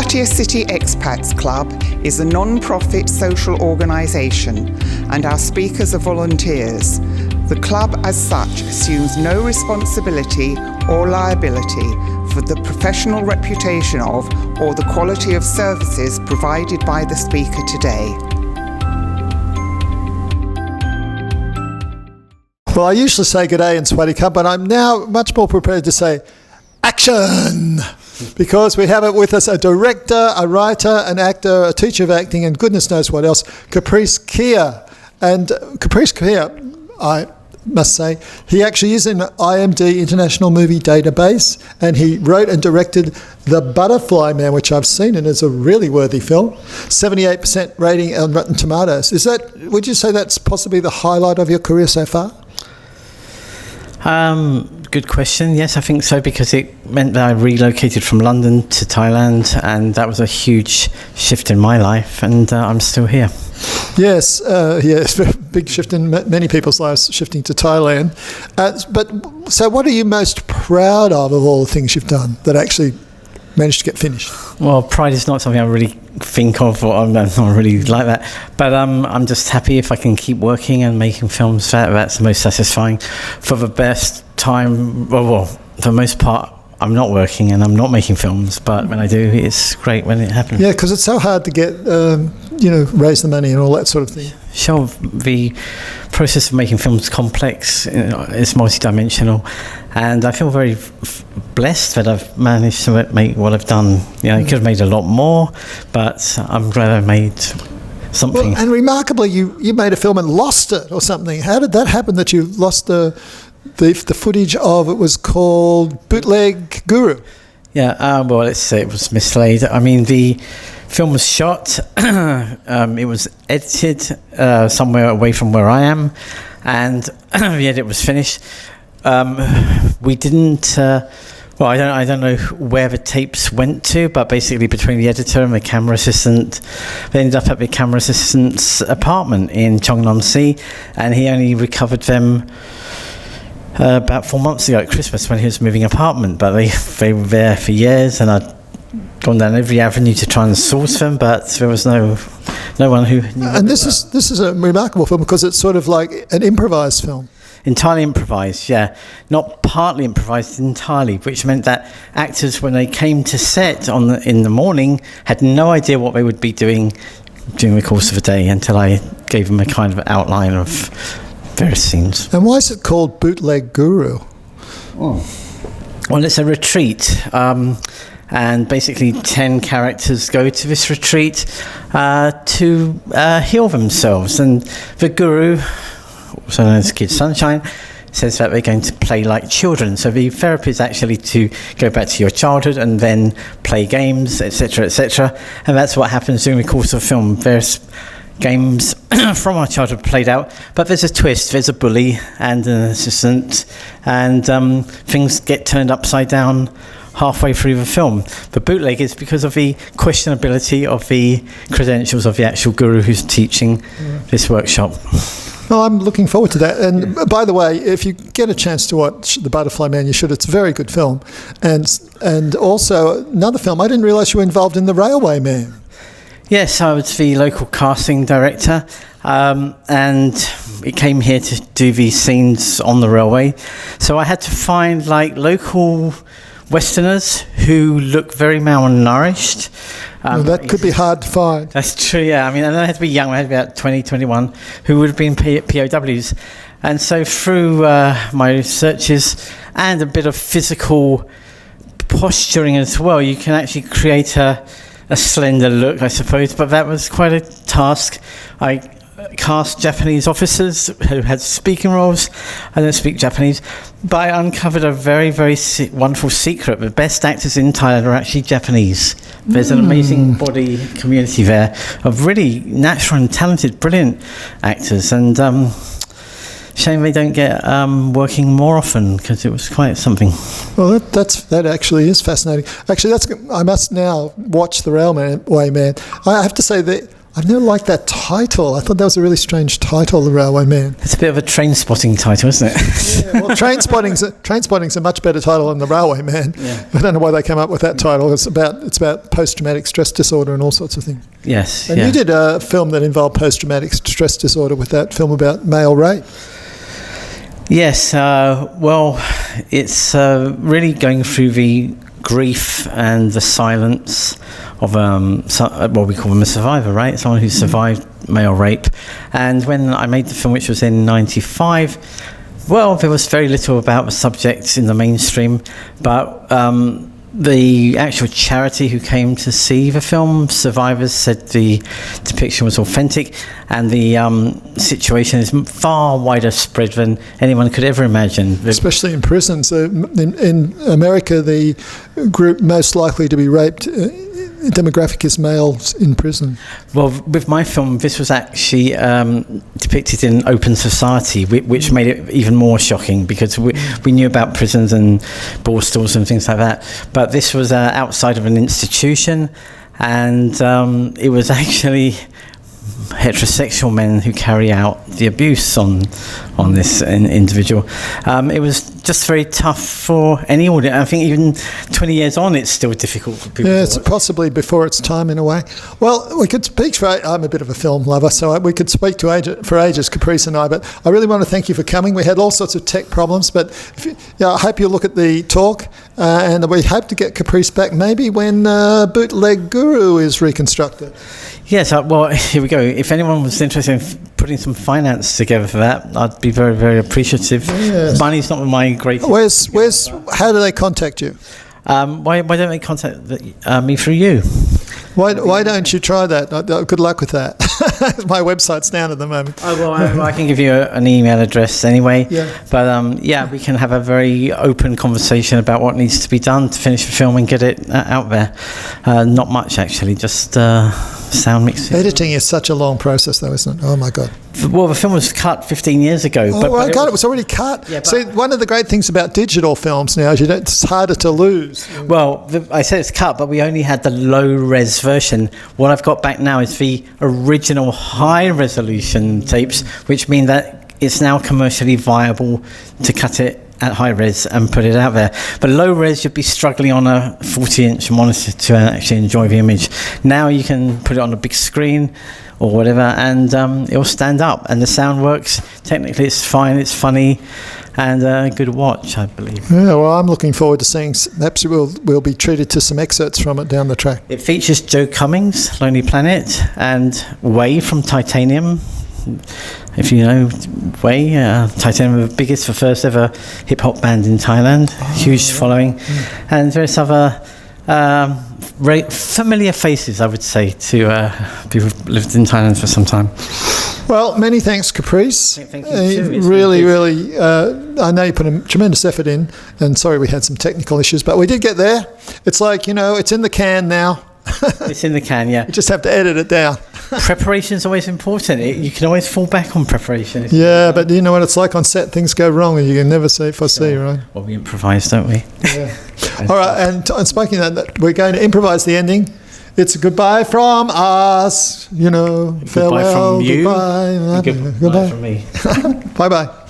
Pattaya City Expats Club is a non-profit social organisation and our speakers are volunteers. The club as such assumes no responsibility or liability for the professional reputation of or the quality of services provided by the speaker today. Well, I usually say good day in Swatika, but I'm now much more prepared to say action, because we have it with us a director, a writer, an actor, a teacher of acting, and goodness knows what else, Kaprice Kea. And Kaprice Kea, I must say, he actually is in IMDb International Movie Database, and he wrote and directed The Butterfly Man, which I've seen and is a really worthy film. 78% rating on Rotten Tomatoes. Would you say that's possibly the highlight of your career so far? Good question. Yes, I think so, because it meant that I relocated from London to Thailand, and that was a huge shift in my life, and I'm still here. Yes, it's a big shift in many people's lives, shifting to Thailand. So what are you most proud of all the things you've done that actually managed to get finished? Well, pride is not something I really think of, or I'm not really like that. But I'm just happy if I can keep working and making films. That's the most satisfying. For the best time, well, for the most part, I'm not working and I'm not making films. But when I do, it's great when it happens. Yeah, because it's so hard to get, raise the money and all that sort of thing. Sure, the process of making films is complex, it's multidimensional, and I feel very blessed that I've managed to make what I've done. I could have made a lot more, but I'm glad I made something. Well, and remarkably, you made a film and lost it or something. How did that happen, that you lost the footage of, it was called Bootleg Guru? Yeah, well, let's say it was mislaid. I mean, the film was shot, it was edited somewhere away from where I am, and the edit was finished. We didn't, I don't know where the tapes went to, but basically between the editor and the camera assistant, they ended up at the camera assistant's apartment in Cheongnam-si, and he only recovered them about 4 months ago at Christmas when he was moving apartment. But they were there for years, and I'd gone down every avenue to try and source them, but there was no one who knew. And this is a remarkable film, because it's sort of like an improvised film. Entirely improvised, yeah. Not partly improvised, entirely, which meant that actors, when they came to set in the morning, had no idea what they would be doing during the course of the day until I gave them a kind of outline of various scenes. And why is it called Bootleg Guru? Oh. Well, it's a retreat, and basically 10 characters go to this retreat to heal themselves. And the guru, also known as Kid Sunshine, says that they're going to play like children. So the therapy is actually to go back to your childhood and then play games, etc., etc. And that's what happens during the course of the film. There's games from our childhood played out, but there's a twist. There's a bully and an assistant, and things get turned upside down halfway through the film. The bootleg is because of the questionability of the credentials of the actual guru who's teaching this workshop. Well, I'm looking forward to that. And by the way, if you get a chance to watch The Butterfly Man, you should. It's a very good film. And also another film, I didn't realise you were involved in The Railway Man. Yes, I was the local casting director, and it came here to do these scenes on the railway. So I had to find local Westerners who look very malnourished. Well, that could be hard to find. That's true, yeah. I mean, and I had to be young. I had to be about 20, 21, who would have been POWs. And so through my researches and a bit of physical posturing as well, you can actually create a slender look, I suppose, but that was quite a task. I cast Japanese officers who had speaking roles. I don't speak Japanese, but I uncovered a very, very wonderful secret. The best actors in Thailand are actually Japanese. There's an amazing body community there of really natural and talented, brilliant actors, and shame they don't get working more often, because it was quite something. Well, that actually is fascinating. Actually, I must now watch The Railway Man. I have to say that I've never liked that title. I thought that was a really strange title, The Railway Man. It's a bit of a train-spotting title, isn't it? Yeah, well, Trainspotting's a much better title than The Railway Man. Yeah. I don't know why they came up with that title. It's about post-traumatic stress disorder and all sorts of things. Yes. And you did a film that involved post-traumatic stress disorder with that film about male rape. Yes. Well, it's really going through the grief and the silence of what we call them a survivor, right? Someone who survived male rape. And when I made the film, which was in '95, well, there was very little about the subject in the mainstream, but the actual charity who came to see the film, Survivors, said the depiction was authentic, and the situation is far wider spread than anyone could ever imagine. Especially in prison. So in America, the group most likely to be raped demographic is males in prison. Well, with my film, this was actually depicted in open society, which made it even more shocking, because we knew about prisons and borstalls and things like that, but this was outside of an institution, and it was actually heterosexual men who carry out the abuse on this individual. It was just very tough for any audience. I think even 20 years on, it's still difficult for people. Yeah, it's possibly before its time in a way. Well, we could speak for. I'm a bit of a film lover, so we could speak for ages, Kaprice and I. But I really want to thank you for coming. We had all sorts of tech problems, but I hope you'll look at the talk, and we hope to get Kaprice back maybe when Bootleg Guru is reconstructed. Yes, well, here we go. If anyone was interested in putting some finance together for that, I'd be very, very appreciative. Yes. Money's not my greatest. How do they contact you? Why don't they contact me through you? Why don't you try that? Good luck with that. My website's down at the moment. Oh, well, I can give you an email address anyway. Yeah. But we can have a very open conversation about what needs to be done to finish the film and get it out there. Not much, actually, just sound mixing. Editing is such a long process, though, isn't it? Oh, my God. Well, the film was cut 15 years ago. Oh, my God, it was already cut. Yeah, see, one of the great things about digital films now is it's harder to lose. Well, I said it's cut, but we only had the low-res version. What I've got back now is the original high-resolution tapes, which mean that it's now commercially viable to cut it at high res and put it out there. But low res, you'd be struggling on a 40-inch monitor to actually enjoy the image. Now you can put it on a big screen or whatever, and it'll stand up, and the sound works. Technically, it's fine, it's funny, and a good watch, I believe. Yeah, well, I'm looking forward to seeing. Perhaps we'll be treated to some excerpts from it down the track. It features Joe Cummings, Lonely Planet, and Way from Titanium. If you know Way, Titanium, the first ever hip-hop band in Thailand, huge following, and various other very familiar faces, I would say, to people who've lived in Thailand for some time. Well, many thanks, Kaprice. Thank you too. Really, I know you put a tremendous effort in, and sorry we had some technical issues, but we did get there. It's like, it's in the can now. It's in the can, yeah. You just have to edit it down. Preparation is always important. You can always fall back on preparation. Yeah, but you know what it's like on set, things go wrong and you can never foresee, right? Well, we improvise, don't we? Yeah. All right, and speaking of that, we're going to improvise the ending. It's a goodbye from us, farewell, goodbye from you, goodbye. Goodbye from me. Bye-bye.